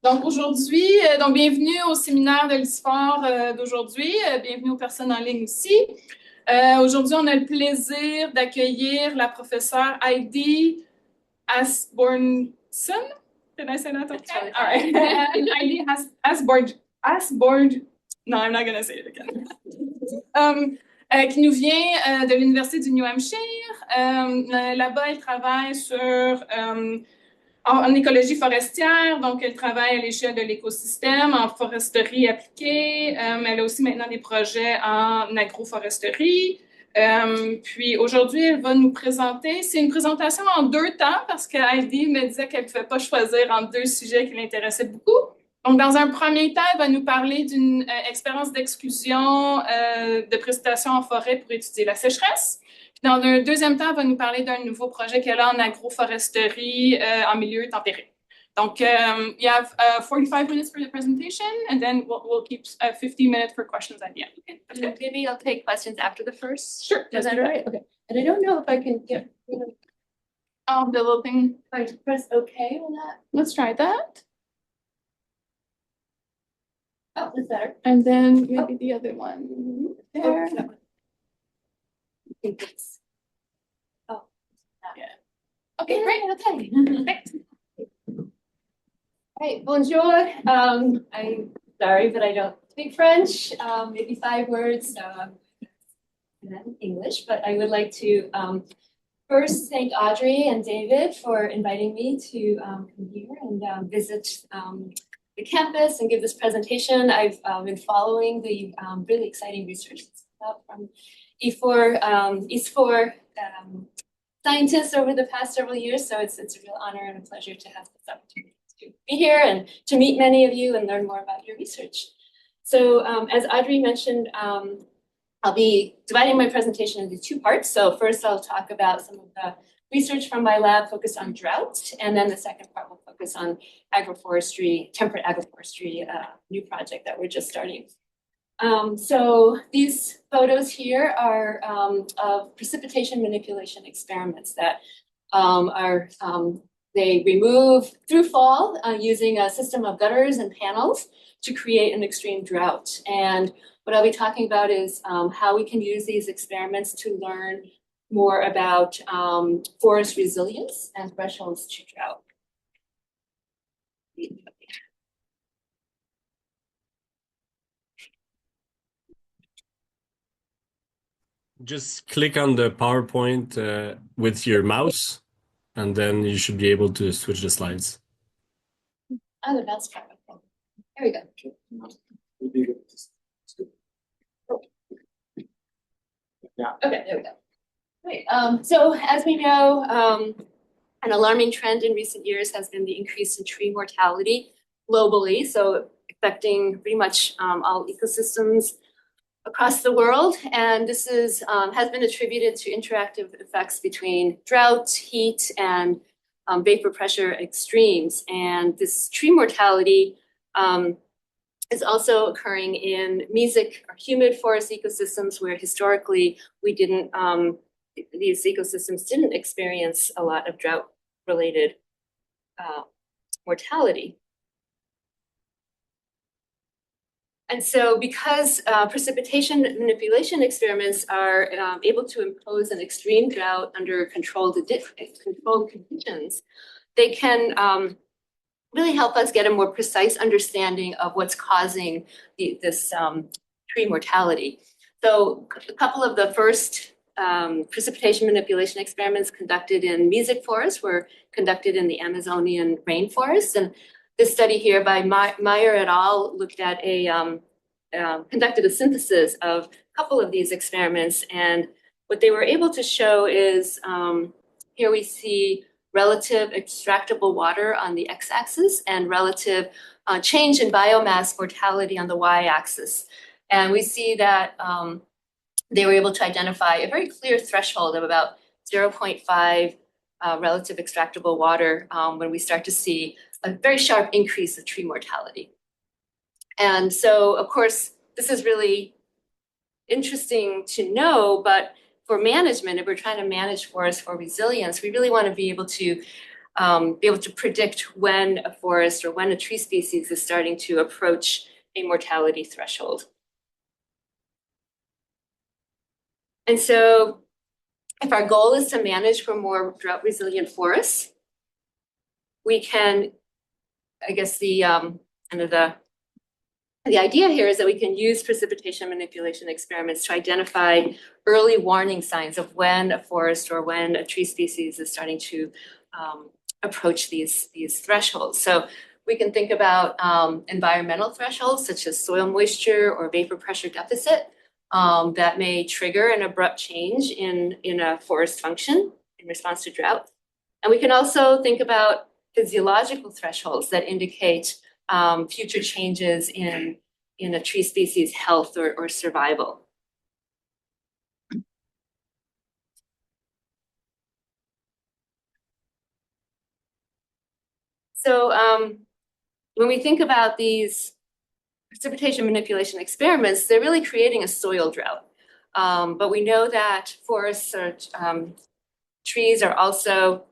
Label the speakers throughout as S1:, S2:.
S1: Donc aujourd'hui, bienvenue au séminaire de l'ISFORT d'aujourd'hui. Bienvenue aux personnes en ligne aussi. Aujourd'hui, on a le plaisir d'accueillir la professeure Heidi Asbjornsen. Did I say that okay? All right. Heidi Asbjornsen. No, I'm not going to say it again. Qui nous vient de l'Université du New Hampshire. Là-bas, elle travaille en écologie forestière, donc elle travaille à l'échelle de l'écosystème, en foresterie appliquée. Elle a aussi maintenant des projets en agroforesterie. Puis aujourd'hui, elle va nous présenter. C'est une présentation en 2 temps parce que Heidi me disait qu'elle ne pouvait pas choisir entre 2 sujets qui l'intéressaient beaucoup. Donc, dans un premier temps, elle va nous parler d'une expérience d'exclusion de précipitation en forêt pour étudier la sécheresse. Dans un deuxième temps, elle va nous parler d'un nouveau projet qu'elle a en agroforesterie en milieu tempéré. Donc, you have 45 minutes for the presentation, and then we'll keep 15 minutes for questions at the end.
S2: Okay. Maybe I'll take questions after the first.
S1: Sure.
S2: Is that all right? Okay. And I don't know if I can get
S1: the little thing.
S2: If I press OK on that.
S1: Let's try that.
S2: Oh, that's better.
S1: And then maybe the other one there.
S2: Oh, I think it's. Oh.
S1: Yeah.
S2: Okay, great. Okay. Perfect. All right, bonjour. I'm sorry, but I don't speak French. Maybe 5 words in English, but I would like to first thank Audrey and David for inviting me to come here and visit the campus and give this presentation. I've been following the really exciting research that's come out from ISFORT scientists over the past several years, so it's a real honor and a pleasure to have this opportunity to be here and to meet many of you and learn more about your research. So as Audrey mentioned, I'll be dividing my presentation into 2 parts. So first I'll talk about some of the research from my lab focused on drought, and then the second part will focus on agroforestry, temperate agroforestry, new project that we're just starting. So these photos here are of precipitation manipulation experiments that they remove through fall using a system of gutters and panels to create an extreme drought. And what I'll be talking about is how we can use these experiments to learn more about forest resilience and thresholds to drought.
S3: Just click on the PowerPoint with your mouse, and then you should be able to switch the slides.
S2: Oh, the mouse track. There we go.
S1: Yeah.
S2: Okay, there we go. Great. So as we know, an alarming trend in recent years has been the increase in tree mortality globally, so affecting pretty much all ecosystems across the world. And this is has been attributed to interactive effects between drought, heat, and vapor pressure extremes. And this tree mortality is also occurring in mesic or humid forest ecosystems where historically these ecosystems didn't experience a lot of drought-related mortality. And so because precipitation manipulation experiments are able to impose an extreme drought under controlled conditions, they can really help us get a more precise understanding of what's causing this tree mortality. So a couple of the first precipitation manipulation experiments conducted in mesic forests were conducted in the Amazonian rainforest. And this study here by Meyer et al. Looked at conducted a synthesis of a couple of these experiments. And what they were able to show is, here we see relative extractable water on the x-axis and relative change in biomass mortality on the y-axis. And we see that they were able to identify a very clear threshold of about 0.5 relative extractable water when we start to see a very sharp increase of tree mortality. And so, of course, this is really interesting to know, but for management, if we're trying to manage forests for resilience, we really want to be able to be able to predict when a forest or when a tree species is starting to approach a mortality threshold. And so if our goal is to manage for more drought resilient forests, we can, I guess the idea here is that we can use precipitation manipulation experiments to identify early warning signs of when a forest or when a tree species is starting to approach these thresholds. So we can think about environmental thresholds such as soil moisture or vapor pressure deficit that may trigger an abrupt change in a forest function in response to drought. And we can also think about physiological thresholds that indicate future changes in a tree species' health or survival. So when we think about these precipitation manipulation experiments, they're really creating a soil drought. But we know that forests or trees are also,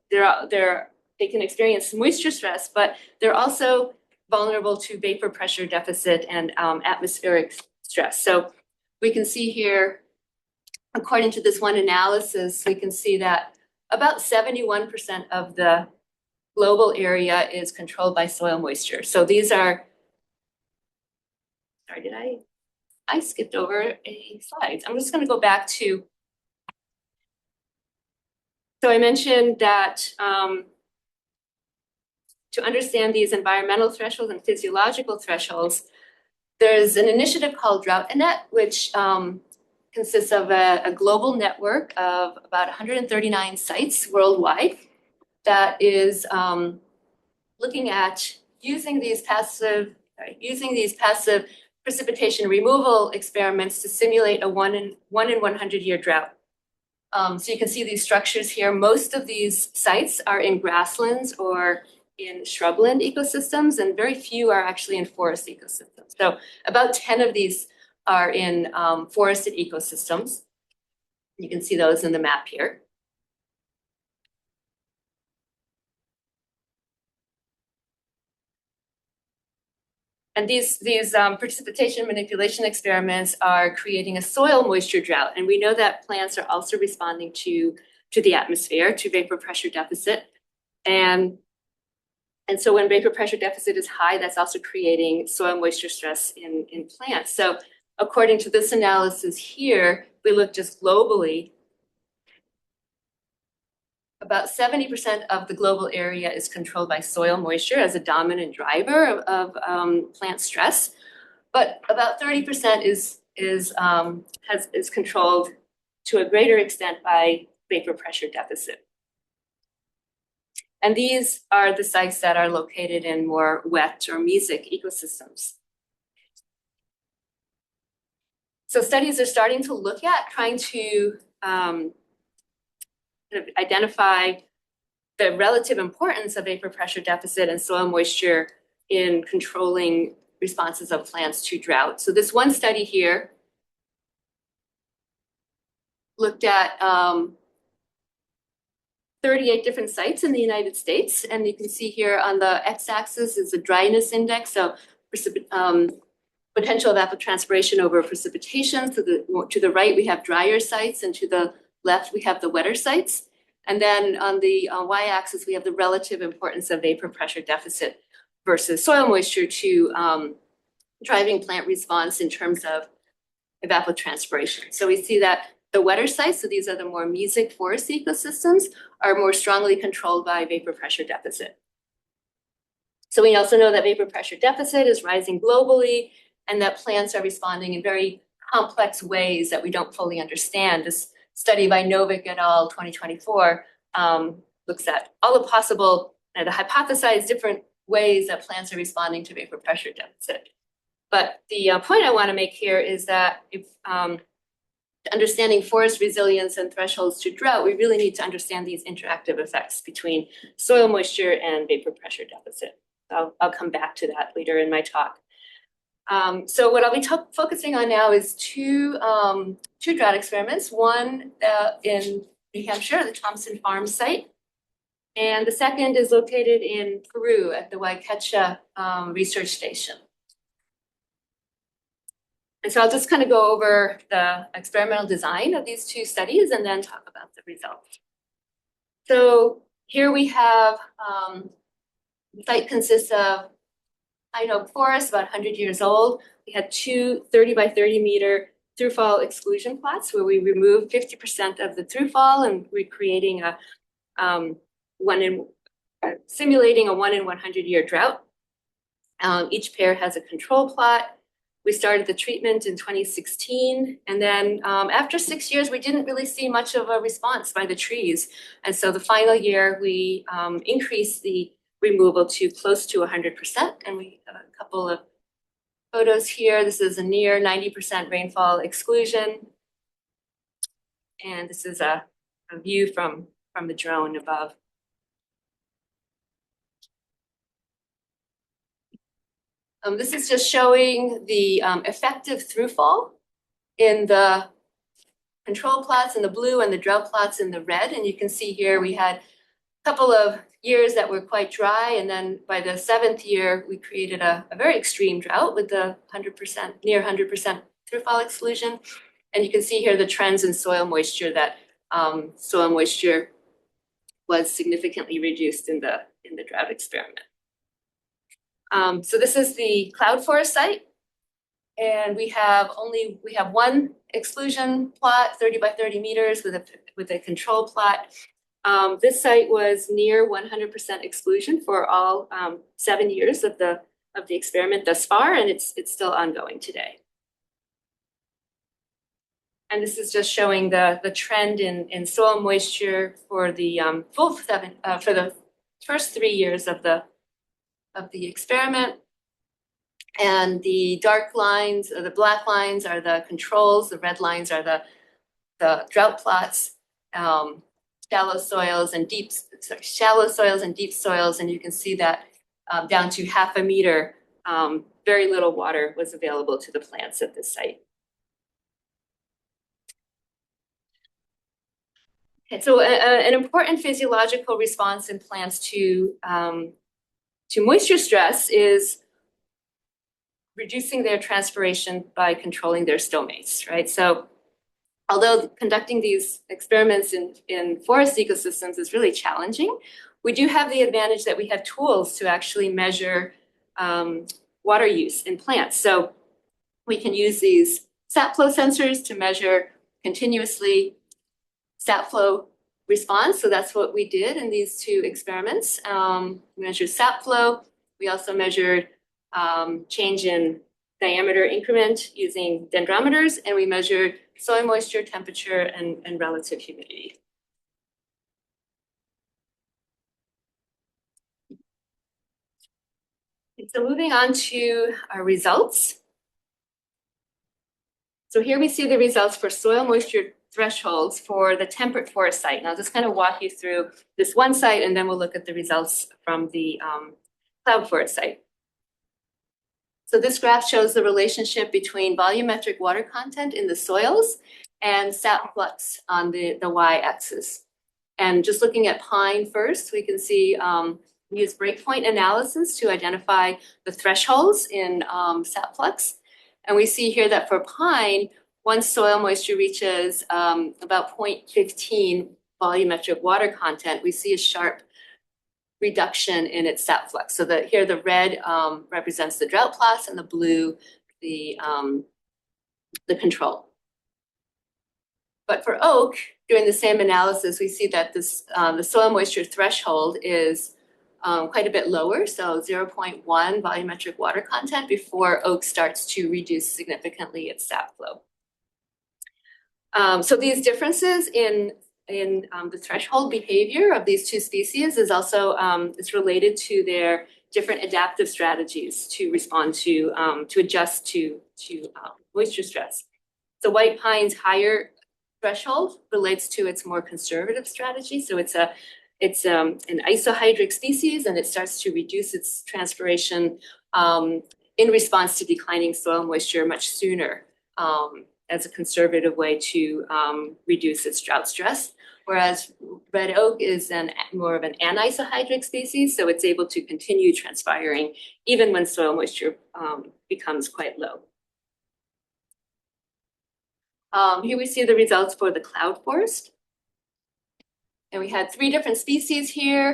S2: they can experience moisture stress, but they're also vulnerable to vapor pressure deficit and atmospheric stress. So we can see here, according to this one analysis, we can see that about 71% of the global area is controlled by soil moisture. So these are, sorry, I skipped over a slide. I'm just going to go back to, so I mentioned that to understand these environmental thresholds and physiological thresholds, there's an initiative called Drought-Net, which consists of a global network of about 139 sites worldwide that is looking at using these passive precipitation removal experiments to simulate a 1 in 100 year drought. So you can see these structures here. Most of these sites are in grasslands or in shrubland ecosystems, and very few are actually in forest ecosystems. So about 10 of these are in forested ecosystems. You can see those in the map here. And these precipitation manipulation experiments are creating a soil moisture drought. And we know that plants are also responding to the atmosphere, to vapor pressure deficit. And so when vapor pressure deficit is high, that's also creating soil moisture stress in plants. So according to this analysis here, we look just globally, about 70% of the global area is controlled by soil moisture as a dominant driver of plant stress, but about 30% is controlled to a greater extent by vapor pressure deficit. And these are the sites that are located in more wet or mesic ecosystems. So studies are starting to look at trying to identify the relative importance of vapor pressure deficit and soil moisture in controlling responses of plants to drought. So this one study here looked at 38 different sites in the United States. And you can see here on the x-axis is the dryness index. So potential of evapotranspiration over precipitation. So to the right, we have drier sites, and to the left, we have the wetter sites. And then on the y-axis, we have the relative importance of vapor pressure deficit versus soil moisture to driving plant response in terms of evapotranspiration. So we see that the wetter sites, so these are the more mesic forest ecosystems, are more strongly controlled by vapor pressure deficit. So we also know that vapor pressure deficit is rising globally, and that plants are responding in very complex ways that we don't fully understand. This study by Novick et al. 2024 looks at all the possible, the hypothesized different ways that plants are responding to vapor pressure deficit. But the point I want to make here is that if understanding forest resilience and thresholds to drought, we really need to understand these interactive effects between soil moisture and vapor pressure deficit. I'll come back to that later in my talk. So what I'll be focusing on now is two drought experiments. One in New Hampshire, the Thompson Farm site, And the second is located in Peru at the Waikecha Research Station. And so I'll just kind of go over the experimental design of these two studies and then talk about the results. So here we have, the site consists of pine oak forest, about 100 years old. We had two 30 by 30 meter throughfall exclusion plots where we removed 50% of the throughfall and recreating a simulating a 1 in 100 year drought. Each pair has a control plot. We started the treatment in 2016, and then after 6 years, we didn't really see much of a response by the trees. And so the final year, we increased the removal to close to 100%, and we have a couple of photos here. This is a near 90% rainfall exclusion, and this is a view from the drone above. This is just showing the effective throughfall in the control plots in the blue and the drought plots in the red. And you can see here we had a couple of years that were quite dry. And then by the 7th year, we created a very extreme drought with the 100%, near 100% throughfall exclusion. And you can see here the trends in soil moisture, that soil moisture was significantly reduced in the drought experiment. So this is the cloud forest site, and we have one exclusion plot, 30 by 30 meters with a control plot. This site was near 100% exclusion for all 7 years of the experiment thus far, and it's still ongoing today. And this is just showing the trend in soil moisture for the for the first 3 years of the experiment. And the dark lines, or the black lines, are the controls. The red lines are the drought plots, shallow soils and deep soils. And you can see that down to 0.5 meter, very little water was available to the plants at this site. Okay, so an important physiological response in plants to moisture stress is reducing their transpiration by controlling their stomates, right? So although conducting these experiments in forest ecosystems is really challenging, we do have the advantage that we have tools to actually measure water use in plants. So we can use these sap flow sensors to measure continuously sap flow response. So that's what we did in these two experiments. We measured sap flow. We also measured change in diameter increment using dendrometers, and we measured soil moisture, temperature, and relative humidity. And so moving on to our results. So here we see the results for soil moisture thresholds for the temperate forest site. And I'll just kind of walk you through this one site, and then we'll look at the results from the cloud forest site. So this graph shows the relationship between volumetric water content in the soils and sap flux on the y-axis. And just looking at pine first, we can see we use breakpoint analysis to identify the thresholds in sap flux. And we see here that for pine, once soil moisture reaches about 0.15 volumetric water content, we see a sharp reduction in its sap flux. So here the red represents the drought plots, and the blue the control. But for oak, doing the same analysis, we see that this the soil moisture threshold is quite a bit lower, so 0.1 volumetric water content before oak starts to reduce significantly its sap flow. So these differences in the threshold behavior of these two species is also is related to their different adaptive strategies to respond to adjust to moisture stress. So white pine's higher threshold relates to its more conservative strategy. So it's an isohydric species, and it starts to reduce its transpiration in response to declining soil moisture much sooner as a conservative way to reduce its drought stress. whereas red oak is more of an anisohydric species, so it's able to continue transpiring even when soil moisture becomes quite low. Here we see the results for the cloud forest. And we had 3 different species here.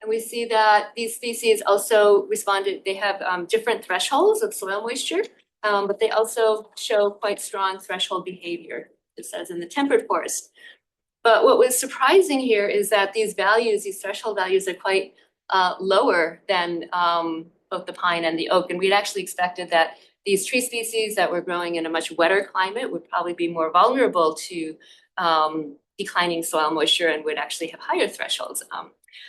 S2: And we see that these species also responded, they have different thresholds of soil moisture, but they also show quite strong threshold behavior, just as in the temperate forest. But what was surprising here is that these values, these threshold values, are quite lower than both the pine and the oak. And we'd actually expected that these tree species that were growing in a much wetter climate would probably be more vulnerable to declining soil moisture and would actually have higher thresholds.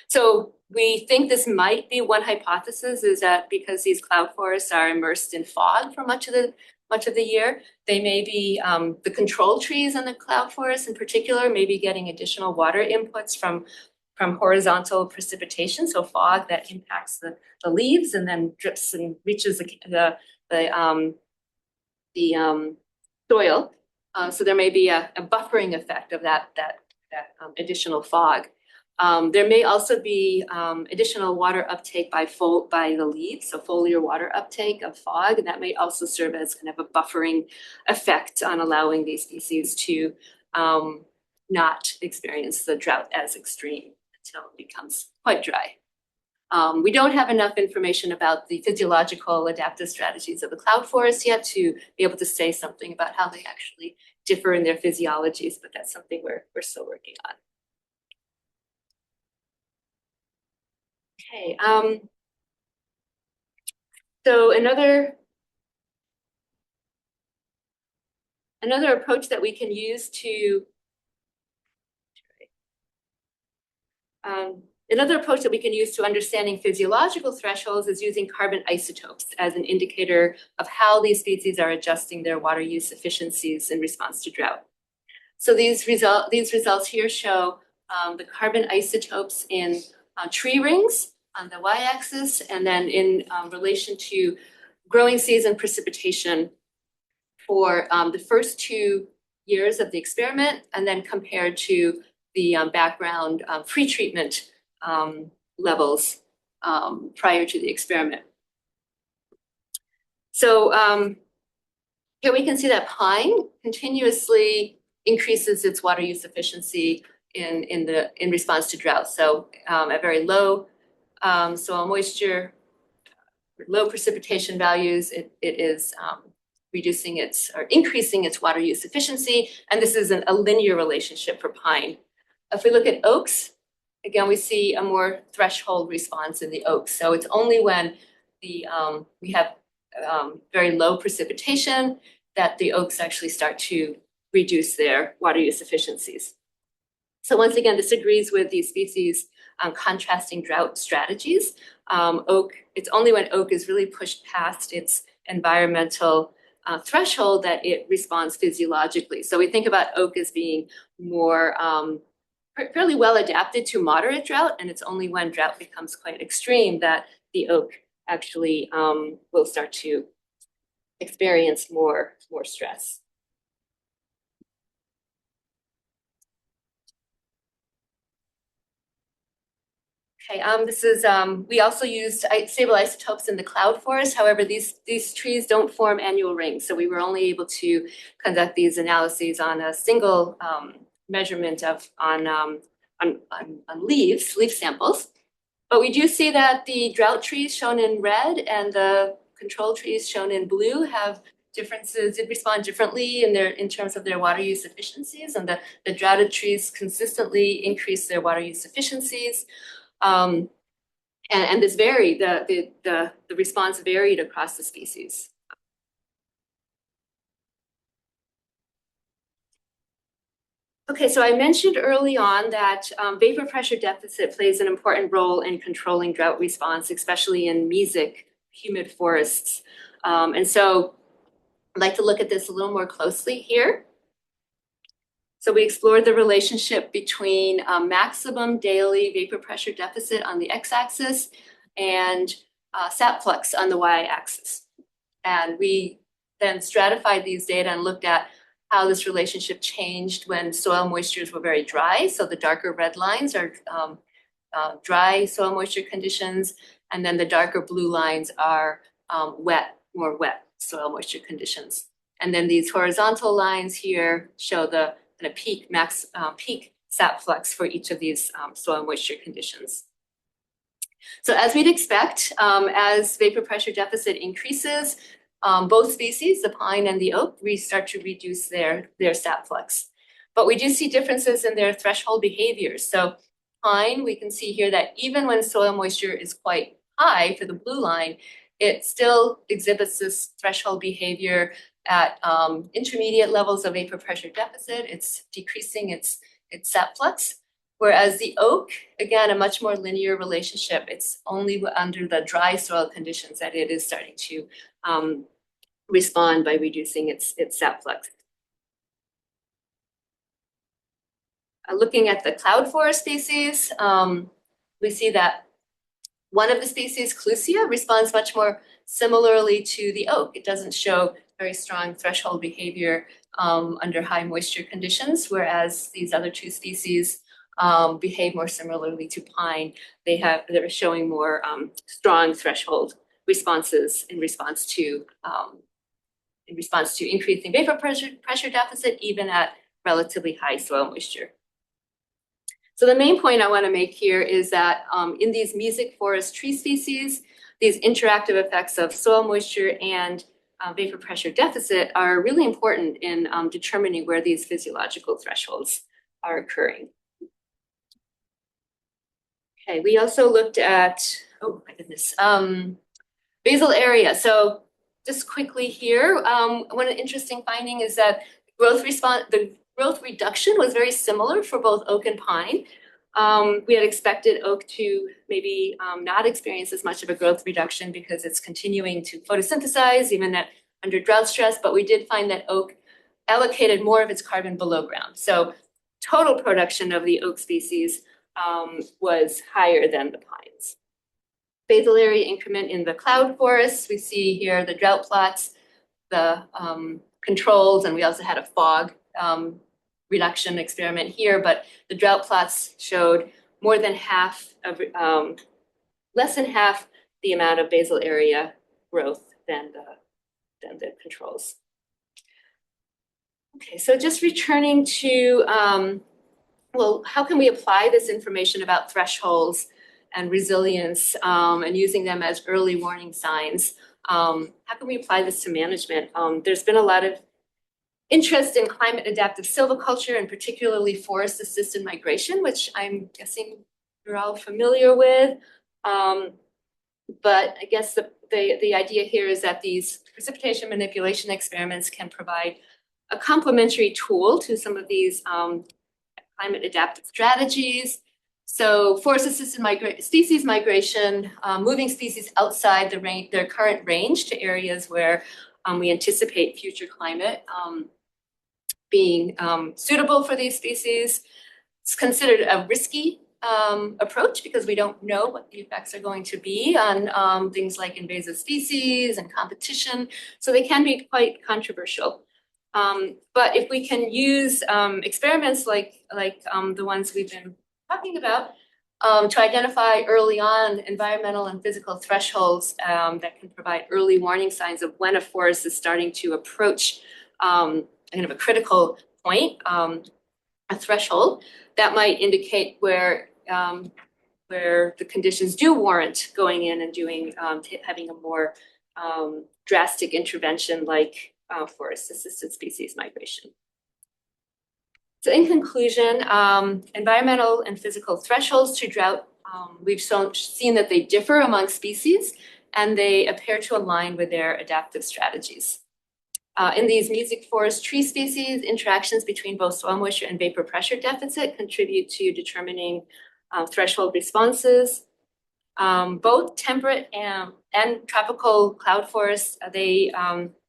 S2: So we think this might be one hypothesis, is that because these cloud forests are immersed in fog for much of the year, they may be, the control trees in the cloud forest in particular, may be getting additional water inputs from horizontal precipitation, so fog that impacts the leaves and then drips and reaches the soil. So there may be a buffering effect of that additional fog. There may also be additional water uptake by the leaves, so foliar water uptake of fog, and that may also serve as kind of a buffering effect on allowing these species to not experience the drought as extreme until it becomes quite dry. We don't have enough information about the physiological adaptive strategies of the cloud forest yet to be able to say something about how they actually differ in their physiologies, but that's something we're still working on. Okay, so another approach that we can use to understanding physiological thresholds is using carbon isotopes as an indicator of how these species are adjusting their water use efficiencies in response to drought. So these results here show the carbon isotopes in tree rings on the y-axis, and then in relation to growing season precipitation for the first 2 years of the experiment, and then compared to the background pre-treatment levels prior to the experiment. So here we can see that pine continuously increases its water use efficiency in response to drought. So at very low soil moisture, low precipitation values, it is increasing its water use efficiency, and this is a linear relationship for pine. If we look at oaks, again, we see a more threshold response in the oaks. So it's only when we have very low precipitation that the oaks actually start to reduce their water use efficiencies. So once again, this agrees with these species contrasting drought strategies. It's only when oak is really pushed past its environmental threshold that it responds physiologically. So we think about oak as being more fairly well adapted to moderate drought, and it's only when drought becomes quite extreme that the oak actually will start to experience more stress. Okay, this is, we also used stable isotopes in the cloud forest. However, these trees don't form annual rings, so we were only able to conduct these analyses on a single measurement on leaf samples. But we do see that the drought trees shown in red and the control trees shown in blue have differences. It respond differently in terms of their water use efficiencies, and the droughted trees consistently increase their water use efficiencies. And this varied, the response varied across the species. Okay, so I mentioned early on that vapor pressure deficit plays an important role in controlling drought response, especially in mesic, humid forests. And so I'd like to look at this a little more closely here. So we explored the relationship between maximum daily vapor pressure deficit on the x-axis and sap flux on the y-axis. And we then stratified these data and looked at how this relationship changed when soil moistures were very dry. So the darker red lines are dry soil moisture conditions, and then the darker blue lines are more wet soil moisture conditions. And then these horizontal lines here show the kind of peak sap flux for each of these soil moisture conditions. So as we'd expect, as vapor pressure deficit increases, both species, the pine and the oak, we start to reduce their sap flux. But we do see differences in their threshold behaviors. So pine, we can see here that even when soil moisture is quite high for the blue line, it still exhibits this threshold behavior at intermediate levels of vapor pressure deficit. It's decreasing its sap flux. Whereas the oak, again, a much more linear relationship. It's only under the dry soil conditions that it is starting to respond by reducing its sap flux. Looking at the cloud forest species, we see that one of the species, Clusia, responds much more similarly to the oak. It doesn't show very strong threshold behavior under high moisture conditions, whereas these other two species behave more similarly to pine. They're showing more strong threshold responses in response to increasing vapor pressure deficit, even at relatively high soil moisture. So the main point I want to make here is that in these mesic forest tree species, these interactive effects of soil moisture and vapor pressure deficit are really important in determining where these physiological thresholds are occurring. Okay, we also looked at, oh my goodness, basal area. So just quickly here, one interesting finding is that the growth reduction was very similar for both oak and pine. We had expected oak to maybe not experience as much of a growth reduction because it's continuing to photosynthesize even under drought stress, but we did find that oak allocated more of its carbon below ground. So total production of the oak species was higher than the pines. Basal area increment in the cloud forests, we see here the drought plots, the controls, and we also had a fog reduction experiment here, but the drought plots showed more than half of, less than half the amount of basal area growth than the controls. Okay, so just returning to, well, how can we apply this information about thresholds and resilience and using them as early warning signs? How can we apply this to management? There's been a lot of interest in climate adaptive silviculture and particularly forest assisted migration, which I'm guessing you're all familiar with. But I guess the idea here is that these precipitation manipulation experiments can provide a complementary tool to some of these climate adaptive strategies. So forest assisted species migration, moving species outside their current range to areas where we anticipate future climate being suitable for these species. It's considered a risky approach because we don't know what the effects are going to be on things like invasive species and competition. So they can be quite controversial. But if we can use experiments like the ones we've been talking about to identify early on environmental and physical thresholds that can provide early warning signs of when a forest is starting to approach kind of a critical point, a threshold, that might indicate where the conditions do warrant going in and doing having a more drastic intervention like forest assisted species migration. So in conclusion, environmental and physical thresholds to drought, we've seen that they differ among species and they appear to align with their adaptive strategies. In these mesic forest tree species, interactions between both soil moisture and vapor pressure deficit contribute to determining threshold responses. Both temperate and tropical cloud forests,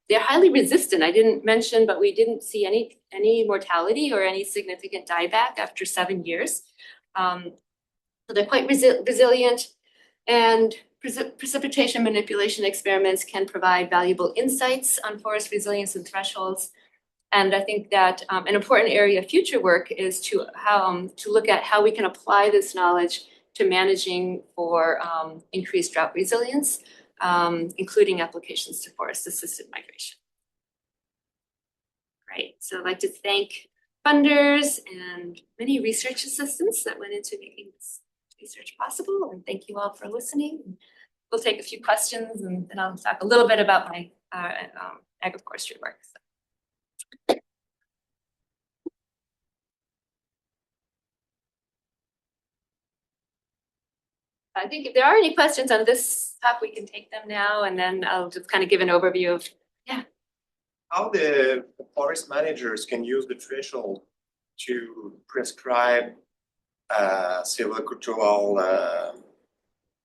S2: they're highly resistant. I didn't mention, but we didn't see any mortality or any significant dieback after 7 years. So they're quite resilient, and precipitation manipulation experiments can provide valuable insights on forest resilience and thresholds. And I think that an important area of future work is to look at how we can apply this knowledge to managing for increased drought resilience, including applications to forest-assisted migration. Great, so I'd like to thank funders and many research assistants that went into making this research possible, and thank you all for listening. We'll take a few questions, and then I'll talk a little bit about my agroforestry work. So. I think if there are any questions on this talk, we can take them now, and then I'll just kind of give an overview of,
S4: how the forest managers can use the threshold to prescribe silvicultural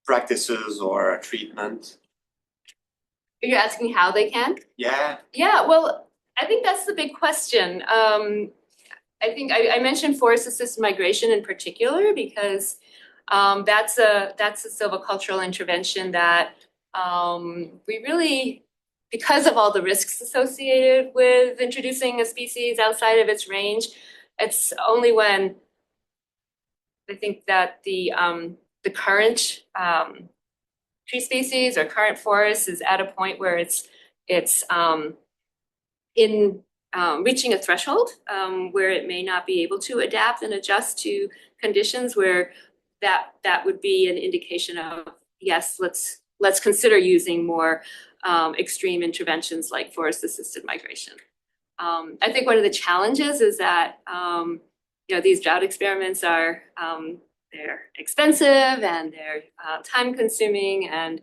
S4: practices or treatment.
S2: You're asking how they can?
S4: Yeah.
S2: Yeah, well, I think that's the big question. I think I mentioned forest-assisted migration in particular because that's a silvicultural intervention that we really, because of all the risks associated with introducing a species outside of its range, it's only when I think that the current tree species or current forest is at a point where it's in reaching a threshold where it may not be able to adapt and adjust to conditions where that would be an indication of, yes, let's consider using more extreme interventions like forest-assisted migration. I think one of the challenges is that these drought experiments are they're expensive and they're time-consuming, and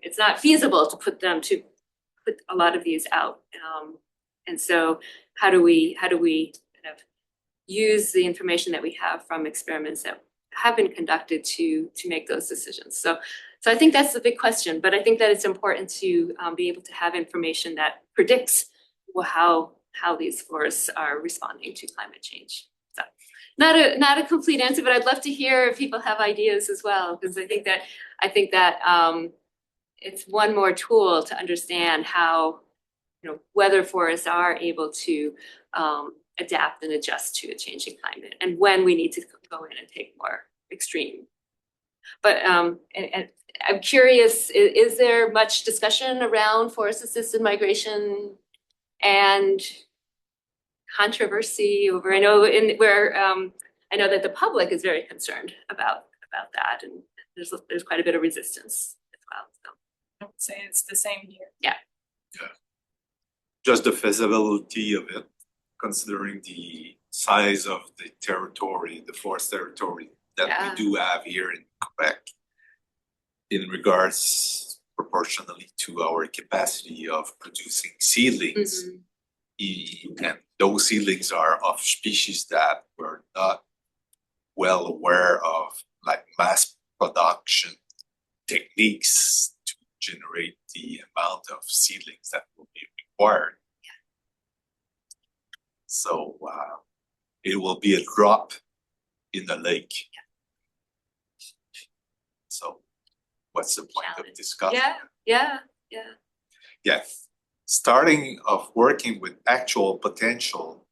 S2: it's not feasible to put a lot of these out. And so, how do we kind of use the information that we have from experiments that have been conducted to make those decisions? So I think that's the big question, but I think that it's important to be able to have information that predicts how these forests are responding to climate change. So not a complete answer, but I'd love to hear if people have ideas as well, because I think that it's one more tool to understand how whether forests are able to adapt and adjust to a changing climate, and when we need to go in and take more extreme. But and I'm curious, is there much discussion around forest-assisted migration and controversy over? I know that the public is very concerned about that, and there's quite a bit of resistance as well. So
S1: I would say it's the same here.
S2: Yeah.
S5: Just the feasibility of it, considering the size of the territory, the forest territory that we do have here in Quebec, in regards proportionally to our capacity of producing seedlings. And those seedlings are of species that we're not well aware of, like mass production techniques to generate the amount of seedlings that will be required. So it will be a drop in the lake. So what's the point of discussion?
S2: Yeah.
S5: Starting of working with actual potential,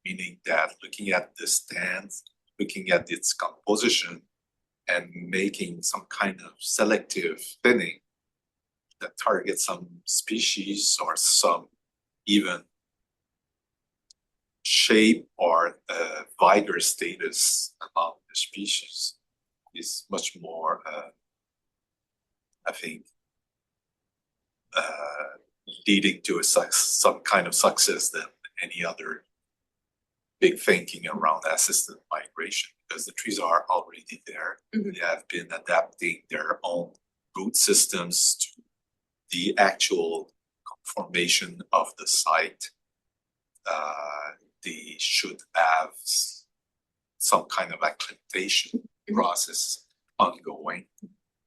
S5: meaning that looking at the stands, looking at its composition, and making some kind of selective thinning that targets some species or some even shape or vigor status among the species is much more, I think, leading to some kind of success than any other big thinking around assisted migration, because the trees are already there. They have been adapting their own root systems to the actual formation of the site. They should have some kind of acclimatization process ongoing.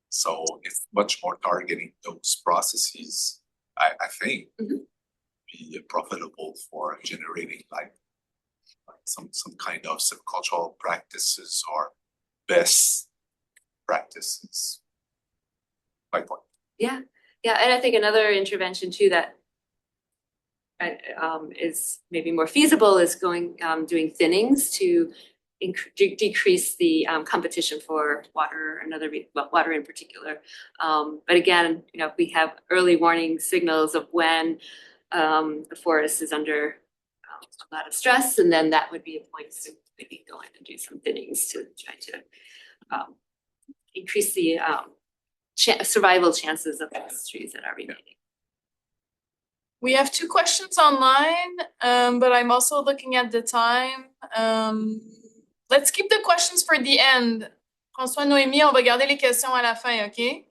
S5: So it's much more targeting those processes, I think, be profitable for generating like some kind of subcultural practices or best practices. My point.
S2: Yeah, and I think another intervention too that is maybe more feasible is doing thinnings to decrease the competition for water and water in particular. But again, we have early warning signals of when the forest is under a lot of stress, and then that would be a point to maybe go in and do some thinnings to try to increase the survival chances of those trees that are remaining.
S1: We have 2 questions online, but I'm also looking at the time. Let's keep the questions for the end. François, Noémie, on va garder les questions à la fin, OK?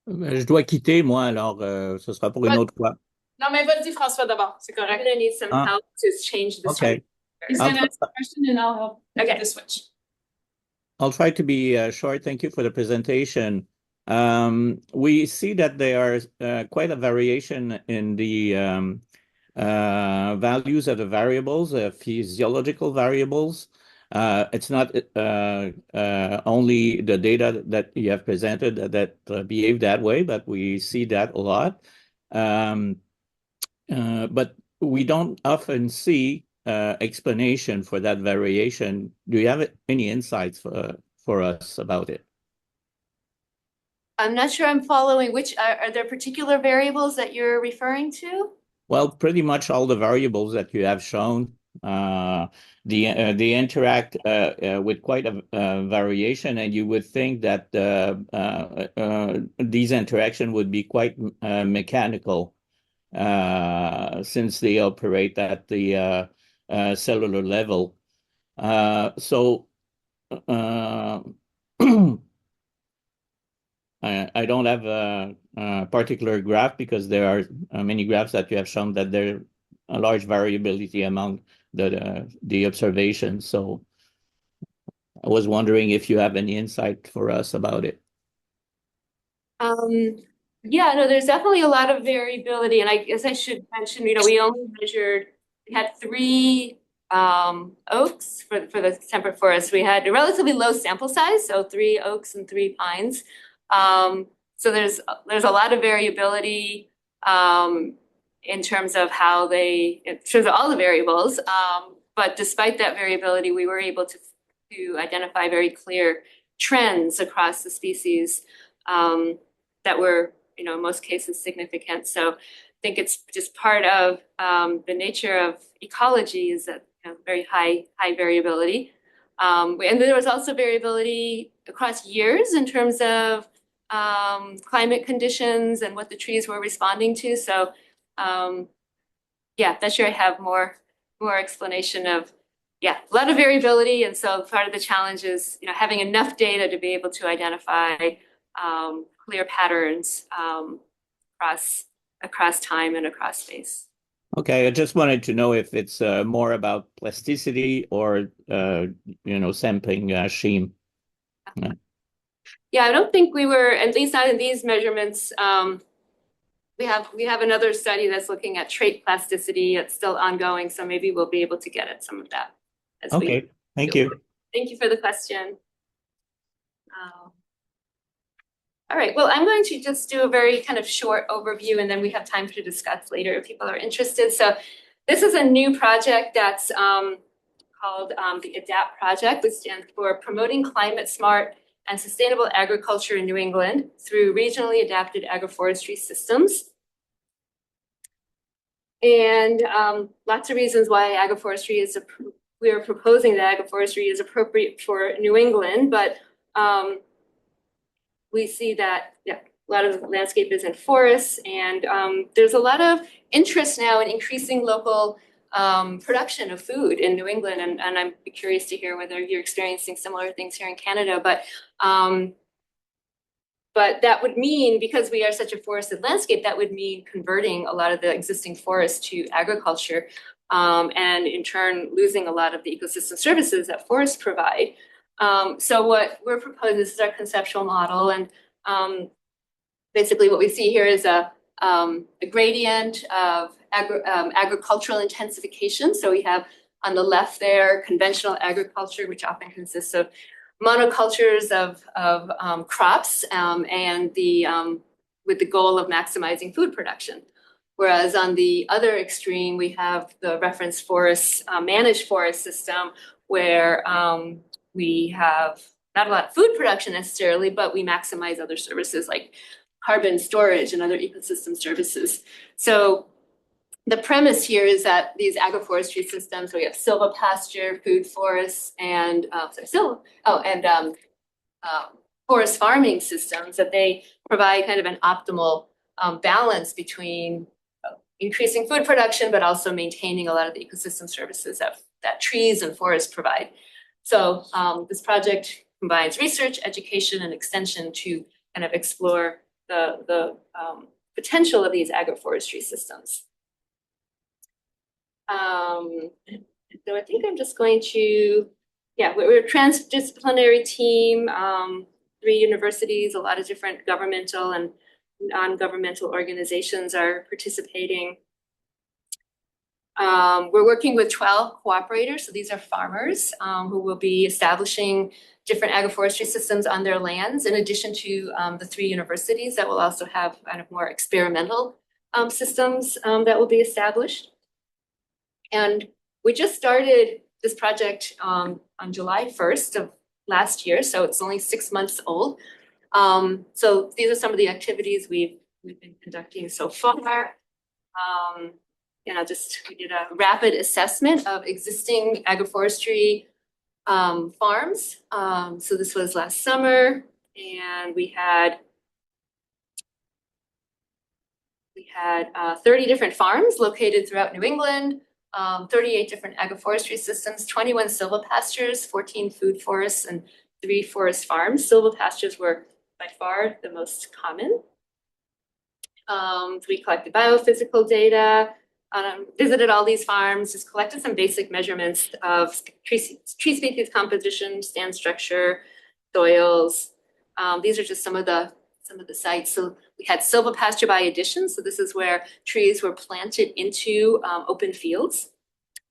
S6: Je dois quitter, moi, alors ce sera pour une autre fois.
S1: Non, mais vas-y, François, d'abord. C'est
S2: I'm
S1: correct.
S2: gonna need some help to change the
S6: Okay.
S1: He's going to ask a question and I'll help
S2: Okay.
S1: the switch.
S6: I'll try to be short. Thank you for the presentation. We see that there are quite a variation in the values of the variables, physiological variables. It's not only the data that you have presented that behave that way, but we see that a lot. But we don't often see explanation for that variation. Do you have any insights for us about it?
S2: I'm not sure I'm following. Which are there particular variables that you're referring to?
S6: Well, pretty much all the variables that you have shown, they interact with quite a variation, and you would think that these interactions would be quite mechanical, since they operate at the cellular level. So I don't have a particular graph, because there are many graphs that you have shown that there a large variability among the observations. So I was wondering if you have any insight for us about it.
S2: Yeah, no, there's definitely a lot of variability, and I guess I should mention, we had 3 oaks for the temperate forest. We had a relatively low sample size, so 3 oaks and 3 pines. So there's a lot of variability in terms of in terms of all the variables. But despite that variability, we were able to identify very clear trends across the species that were, in most cases, significant. So I think it's just part of the nature of ecology is that very high variability. And there was also variability across years in terms of climate conditions and what the trees were responding to. So yeah, not sure I have more explanation of, a lot of variability. And so part of the challenge is, having enough data to be able to identify clear patterns across time and across space.
S6: Okay, I just wanted to know if it's more about plasticity or sampling scheme.
S2: Yeah, I don't think we were, at least not in these measurements. We have another study that's looking at trait plasticity. It's still ongoing, so maybe we'll be able to get at some of that.
S6: Okay, thank you.
S2: Thank you for the question. All right, well, I'm going to just do a very kind of short overview, and then we have time to discuss later if people are interested. So this is a new project that's called the ADAPT project, which stands for Promoting Climate Smart and Sustainable Agriculture in New England through Regionally Adapted Agroforestry Systems. And lots of reasons why agroforestry is, we are proposing that agroforestry is appropriate for New England, but we see that a lot of the landscape is in forests, and there's a lot of interest now in increasing local production of food in New England, and I'm curious to hear whether you're experiencing similar things here in Canada. But that would mean, because we are such a forested landscape, that would mean converting a lot of the existing forests to agriculture, and in turn losing a lot of the ecosystem services that forests provide. So what we're proposing, this is our conceptual model, and basically what we see here is a gradient of agricultural intensification. So we have on the left there conventional agriculture, which often consists of monocultures of crops, and with the goal of maximizing food production. Whereas on the other extreme, we have the reference forest, managed forest system, where we have not a lot of food production necessarily, but we maximize other services like carbon storage and other ecosystem services. So the premise here is that these agroforestry systems, we have silvopasture, food forests, and forest farming systems, that they provide kind of an optimal balance between increasing food production, but also maintaining a lot of the ecosystem services that trees and forests provide. So this project combines research, education, and extension to kind of explore the potential of these agroforestry systems. So I think I'm just going to, we're a transdisciplinary team, 3 universities, a lot of different governmental and non-governmental organizations are participating. We're working with 12 cooperators. So these are farmers who will be establishing different agroforestry systems on their lands, in addition to the 3 universities that will also have kind of more experimental systems that will be established. And we just started this project on July 1st of last year, so it's only 6 months old. So these are some of the activities we've been conducting so far. We did a rapid assessment of existing agroforestry farms. So this was last summer, and we had 30 different farms located throughout New England, 38 different agroforestry systems, 21 silvopastures, 14 food forests, and 3 forest farms. Silvopastures were by far the most common. We collected biophysical data, visited all these farms, just collected some basic measurements of tree species composition, stand structure, soils. These are just some of the sites. So we had silvopasture by addition. So this is where trees were planted into open fields.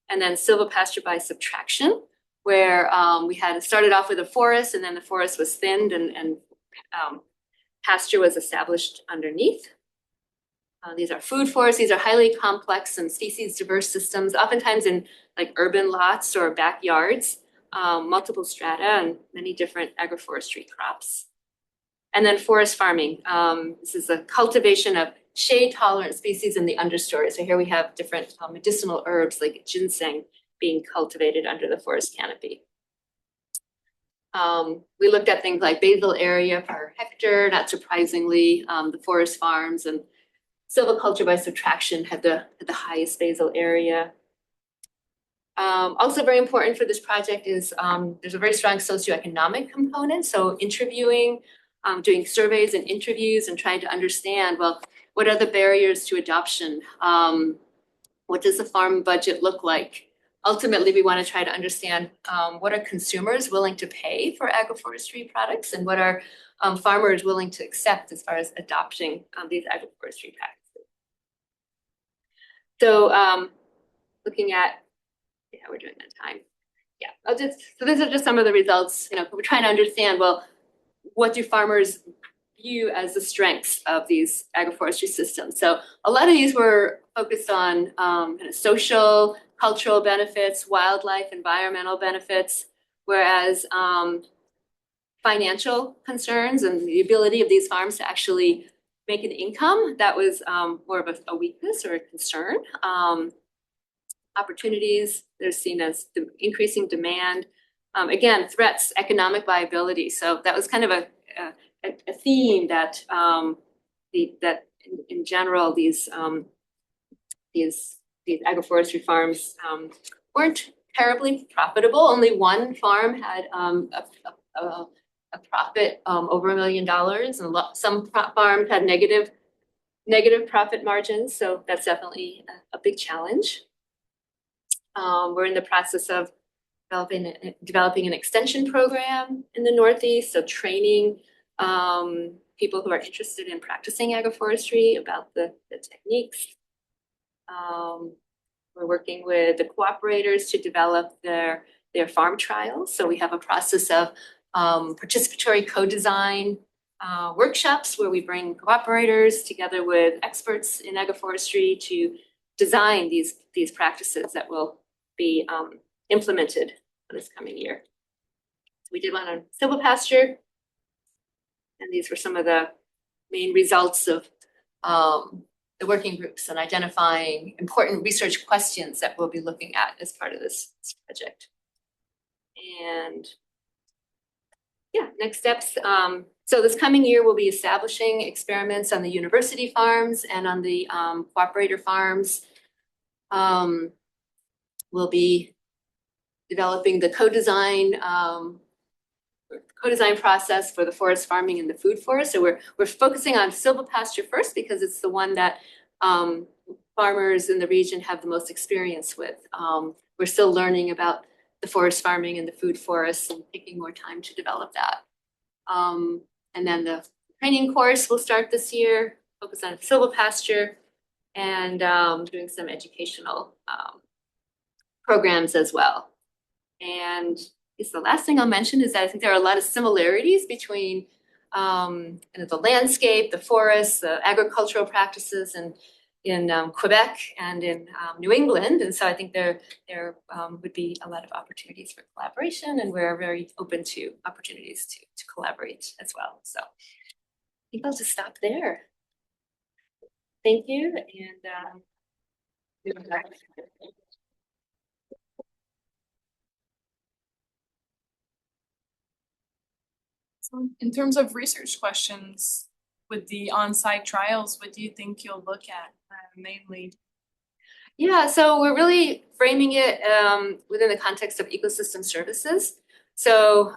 S2: And then silvopasture by subtraction, where we had started off with a forest, and then the forest was thinned and pasture was established underneath. These are food forests. These are highly complex and species diverse systems, oftentimes in like urban lots or backyards, multiple strata and many different agroforestry crops. And then forest farming. This is a cultivation of shade-tolerant species in the understory. So here we have different medicinal herbs like ginseng being cultivated under the forest canopy. We looked at things like basal area per hectare, not surprisingly, the forest farms, and silviculture by subtraction had the highest basal area. Also very important for this project is there's a very strong socioeconomic component. So interviewing, doing surveys and interviews and trying to understand, well, what are the barriers to adoption? What does the farm budget look like? Ultimately, we want to try to understand what are consumers willing to pay for agroforestry products, and what are farmers willing to accept as far as adopting these agroforestry practices. So looking at, we're doing that time. So these are just some of the results. We're trying to understand, well, what do farmers view as the strengths of these agroforestry systems? So a lot of these were focused on kind of social, cultural benefits, wildlife, environmental benefits, whereas financial concerns and the ability of these farms to actually make an income, that was more of a weakness or a concern. Opportunities, they're seen as increasing demand. Again, threats, economic viability. So that was kind of a theme that that in general these agroforestry farms weren't terribly profitable. Only one farm had a profit over $1 million, and some farms had negative profit margins. So that's definitely a big challenge. We're in the process of developing an extension program in the Northeast, so training people who are interested in practicing agroforestry about the techniques. We're working with the cooperators to develop their farm trials. So we have a process of participatory co-design workshops where we bring cooperators together with experts in agroforestry to design these practices that will be implemented this coming year. So we did one on silvopasture, and these were some of the main results of the working groups and identifying important research questions that we'll be looking at as part of this project. And yeah, next steps. So this coming year, we'll be establishing experiments on the university farms and on the cooperator farms. We'll be developing the co-design process for the forest farming and the food forest. So we're focusing on silvopasture first because it's the one that farmers in the region have the most experience with. We're still learning about the forest farming and the food forests and taking more time to develop that. And then the training course will start this year, focus on silvopasture and doing some educational programs as well. And the last thing I'll mention is that I think there are a lot of similarities between the landscape, the forests, the agricultural practices, and in Quebec and in New England. And so I think there would be a lot of opportunities for collaboration, and we're very open to opportunities to collaborate as well. So I think I'll just stop there. Thank you. And
S1: so in terms of research questions, with the on-site trials, what do you think you'll look at mainly?
S2: Yeah, so we're really framing it within the context of ecosystem services. So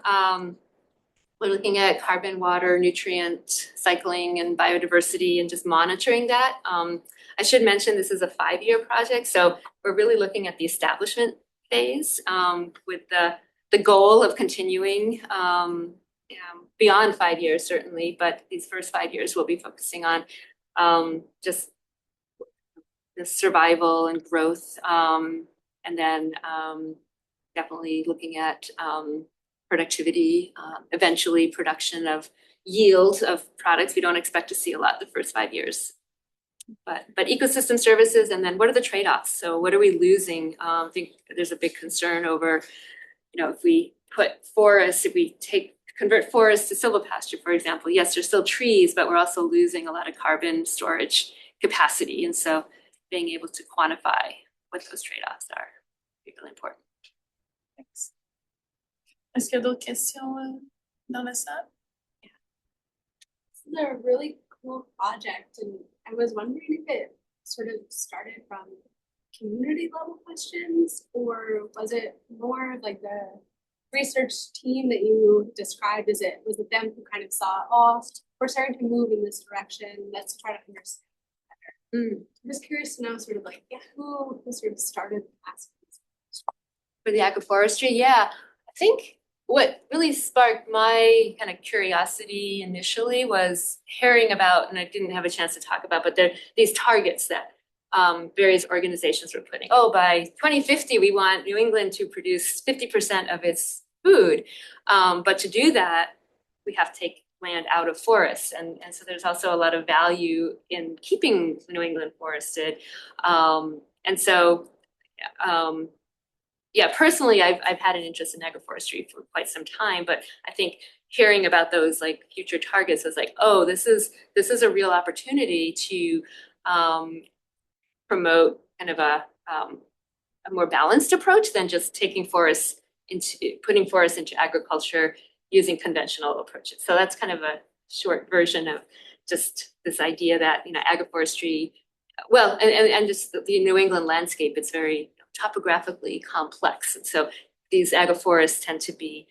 S2: we're looking at carbon, water, nutrient cycling, and biodiversity, and just monitoring that. I should mention this is a 5-year project, so we're really looking at the establishment phase with the goal of continuing beyond 5 years, certainly, but these first 5 years we'll be focusing on just the survival and growth, and then definitely looking at productivity, eventually production of yield of products. We don't expect to see a lot the first 5 years, but ecosystem services, and then what are the trade-offs? So what are we losing? I think there's a big concern over, if we put forests, if we convert forests to silvopasture, for example, yes, there's still trees, but we're also losing a lot of carbon storage capacity. And so being able to quantify what those trade-offs are is really important.
S1: Thanks. Est-ce qu'il y a d'autres questions dans la salle?
S7: Yeah. This is a really cool project, and I was wondering if it sort of started from community level questions, or was it more of like the research team that you described? Was it them who kind of saw, oh, we're starting to move in this direction, let's try to understand better? I'm just curious to know sort of like, who sort of started asking these questions?
S2: For the agroforestry, yeah. I think what really sparked my kind of curiosity initially was hearing about, and I didn't have a chance to talk about, but there these targets that various organizations were putting. Oh, by 2050, we want New England to produce 50% of its food. But to do that, we have to take land out of forests. And so there's also a lot of value in keeping New England forested. And so, personally, I've had an interest in agroforestry for quite some time, but I think hearing about those like future targets was like, oh, this is a real opportunity to promote kind of a more balanced approach than just putting forests into agriculture using conventional approaches. So that's kind of a short version of just this idea that, agroforestry, well, and just the New England landscape, it's very topographically complex. And so these agroforests tend to be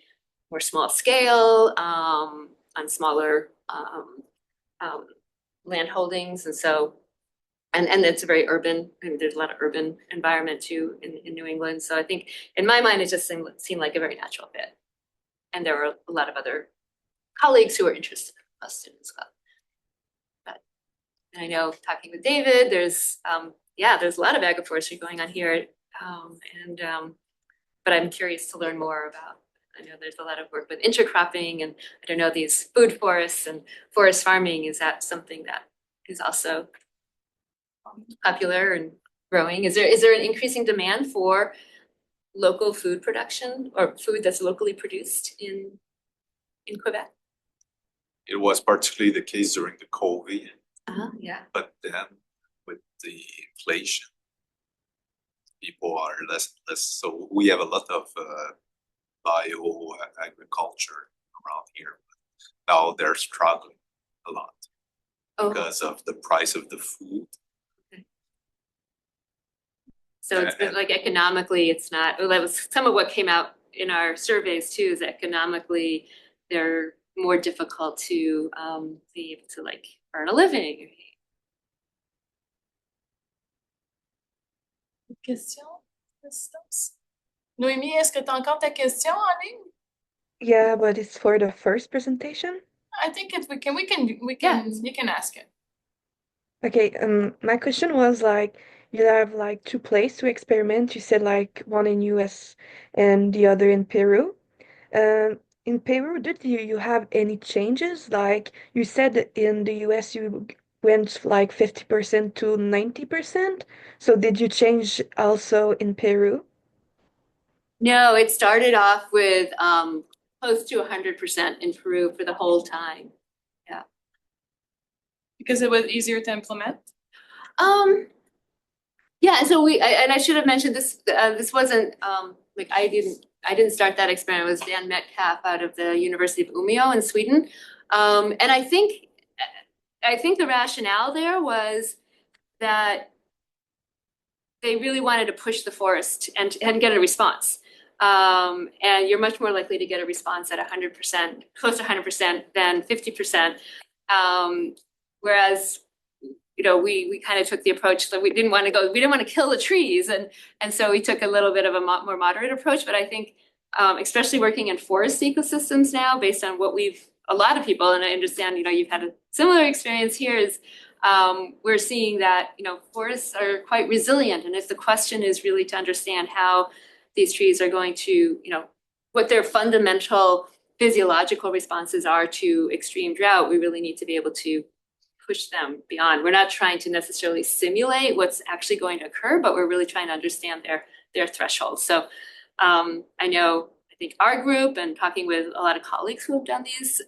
S2: more small scale, on smaller land holdings. And so, and it's a very urban, there's a lot of urban environment too in New England. So I think in my mind, it just seemed like a very natural fit. And there were a lot of other colleagues who were interested in us as well. And I know talking with David, there's a lot of agroforestry going on here. But I'm curious to learn more about I know there's a lot of work with intercropping and I don't know, these food forests and forest farming. Is that something that is also popular and growing? Is there an increasing demand for local food production or food that's locally produced in Quebec?
S5: It was particularly the case during the COVID,
S2: Yeah.
S5: but then with the inflation, people are less, so we have a lot of bio agriculture around here. Now they're struggling a lot because of the price of the food.
S2: So it's been like economically, it's not, well, that was some of what came out in our surveys too, is economically, they're more difficult to be able to like earn a living.
S1: Question? Noémie, est-ce que tu as encore ta question en ligne?
S8: Yeah, but it's for the first presentation.
S1: I think if we can, you can ask it.
S8: Okay, my question was like, you have like two places to experiment. You said like one in US and the other in Peru. In Peru, did you have any changes? Like you said in the US you went like 50% to 90%. So did you change also in Peru?
S2: No, it started off with close to 100% in Peru for the whole time. Yeah.
S1: Because it was easier to implement?
S2: Yeah, so and I should have mentioned this, this wasn't, like I didn't start that experiment. It was Dan Metcalf out of the University of Umeå in Sweden. And I think the rationale there was that they really wanted to push the forest and get a response. And you're much more likely to get a response at 100%, close to 100% than 50%. Whereas, you know, we kind of took the approach that we didn't want to kill the trees. And so we took a little bit of a more moderate approach. But I think, especially working in forest ecosystems now, based on what a lot of people, and I understand, you know, you've had a similar experience here, is we're seeing that, you know, forests are quite resilient. And if the question is really to understand how these trees are going to, you know, what their fundamental physiological responses are to extreme drought, we really need to be able to push them beyond. We're not trying to necessarily simulate what's actually going to occur, but we're really trying to understand their thresholds. So I think our group and talking with a lot of colleagues who have done these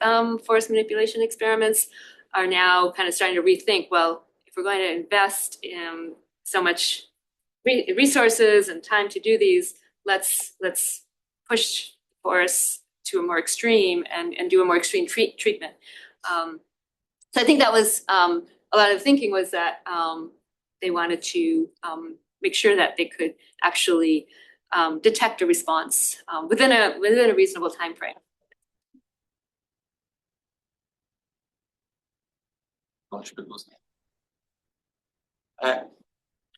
S2: forest manipulation experiments are now kind of starting to rethink, well, if we're going to invest in so much resources and time to do these, let's push forests to a more extreme and do a more extreme treatment. So I think that was a lot of thinking was that they wanted to make sure that they could actually detect a response within a reasonable time frame.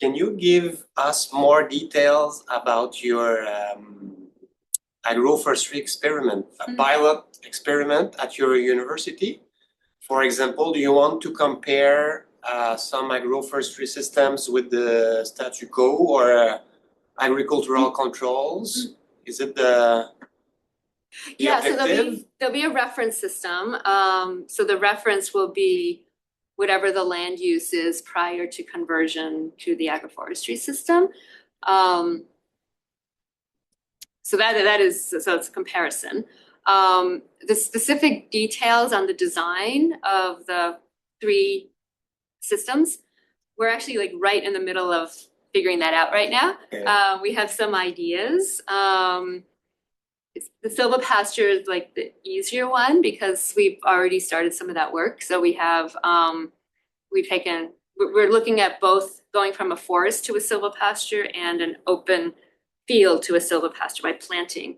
S9: Can you give us more details about your agroforestry experiment, a pilot experiment at your university? For example, do you want to compare some agroforestry systems with the statu quo or agricultural controls? Is it the
S2: Yeah, so
S9: objective?
S2: there'll be a reference system. So the reference will be whatever the land use is prior to conversion to the agroforestry system. So it's a comparison. The specific details on the design of the three systems, we're actually like right in the middle of figuring that out right now.
S9: Okay.
S2: We have some ideas. The silvopasture is like the easier one because we've already started some of that work. So we have, we're looking at both going from a forest to a silvopasture and an open field to a silvopasture by planting.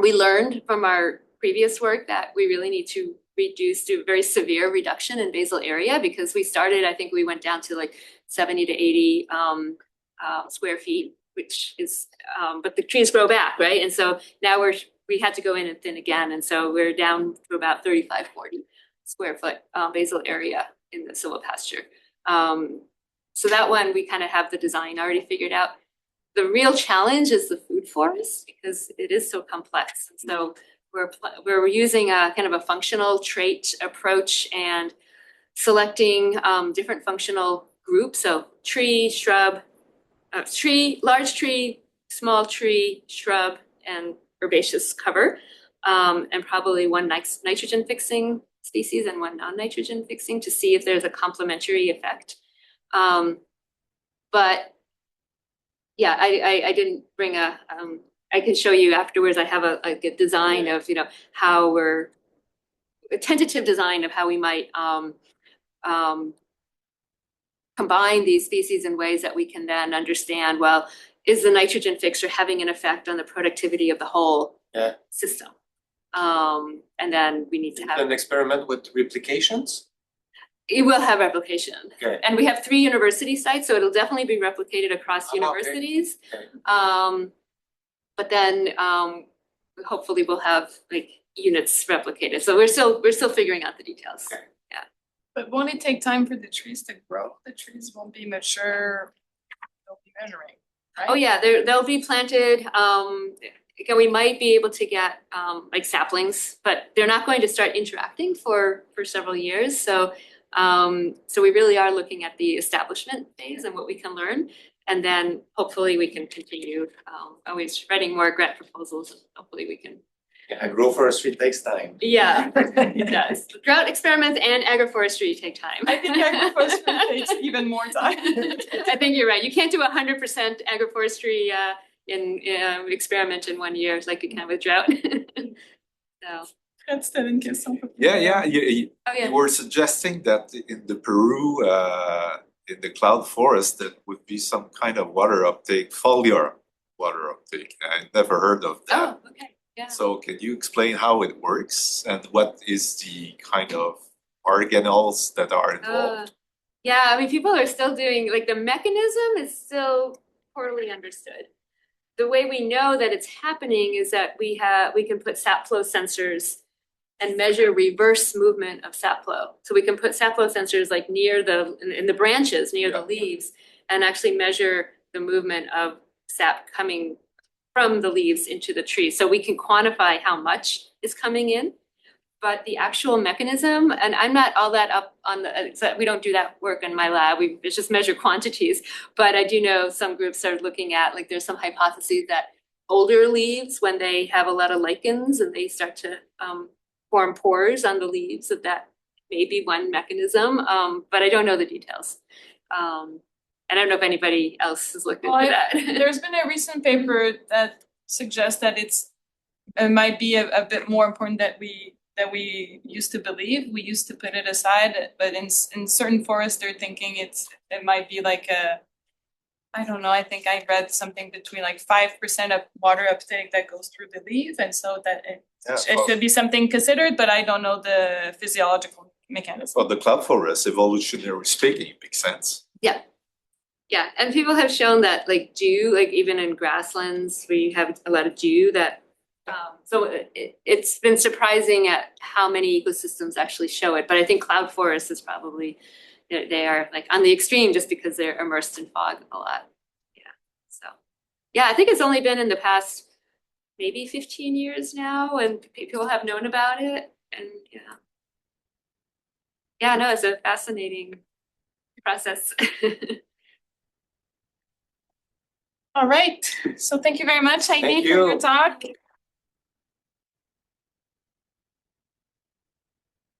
S2: We learned from our previous work that we really need to do a very severe reduction in basal area because we started, I think we went down to like 70 to 80 square feet, which is, but the trees grow back, right? And so now we had to go in and thin again. And so we're down to about 35, 40 square foot basal area in the silvopasture. So that one, we kind of have the design already figured out. the real challenge is the food forest because it is so complex. So we're using a kind of a functional trait approach and selecting different functional groups. So tree, shrub, large tree, small tree, shrub, and herbaceous cover, and probably one nitrogen fixing species and one non-nitrogen fixing to see if there's a complementary effect. But yeah, I didn't bring a, I can show you afterwards. I have a design of, how a tentative design of how we might combine these species in ways that we can then understand, well, is the nitrogen fixer having an effect on the productivity of the whole system? And then we need to have
S9: an experiment with replications.
S2: It will have replication.
S9: Okay.
S2: And we have 3 university sites, so it'll definitely be replicated across universities.
S9: Okay.
S2: But then hopefully we'll have like units replicated. So we're still figuring out the details.
S9: Okay.
S2: Yeah.
S1: But won't it take time for the trees to grow? The trees won't be mature. They'll be measuring, right?
S2: Oh yeah, they'll be planted. We might be able to get like saplings, but they're not going to start interacting for several years. So we really are looking at the establishment phase and what we can learn. And then hopefully we can continue always writing more grant proposals. And hopefully we can.
S9: Yeah, agroforestry takes time.
S2: Yeah, it does. Drought experiments and agroforestry take time.
S1: I think agroforestry takes even more time.
S2: I think you're right. You can't do 100% agroforestry in experiment in 1 year like you can with drought. So.
S5: Yeah.
S2: Oh, yeah.
S5: You were suggesting that in the Peru, in the cloud forest, that would be some kind of water uptake, foliar water uptake. I never heard of that.
S2: Oh, okay. Yeah.
S5: So can you explain how it works and what is the kind of organelles that are involved?
S2: Yeah, I mean, people are still doing, like the mechanism is still poorly understood. The way we know that it's happening is that we can put sap flow sensors and measure reverse movement of sap flow. So we can put sap flow sensors like in the branches near the leaves and actually measure the movement of sap coming from the leaves into the tree. So we can quantify how much is coming in, but the actual mechanism, and I'm not all that up on so we don't do that work in my lab. We just measure quantities, but I do know some groups are looking at, like there's some hypotheses that older leaves, when they have a lot of lichens and they start to form pores on the leaves, that may be one mechanism, but I don't know the details. I don't know if anybody else has looked into that.
S1: There's been a recent paper that suggests that it might be a bit more important that we used to believe. We used to put it aside, but in certain forests, they're thinking it might be like I don't know. I think I read something between like 5% of water uptake that goes through the leaf, and so that it should be something considered. But I don't know the physiological mechanism.
S5: Well, the cloud forest, evolutionarily speaking, it makes sense.
S2: Yeah, and people have shown that like dew, like even in grasslands, we have a lot of dew that. So it's been surprising at how many ecosystems actually show it. But I think cloud forest is probably, they are like on the extreme just because they're immersed in fog a lot. Yeah. So yeah, I think it's only been in the past maybe 15 years now, and people have known about it. And no, it's a fascinating process.
S1: All right. So thank you very much, Heidi, for your talk.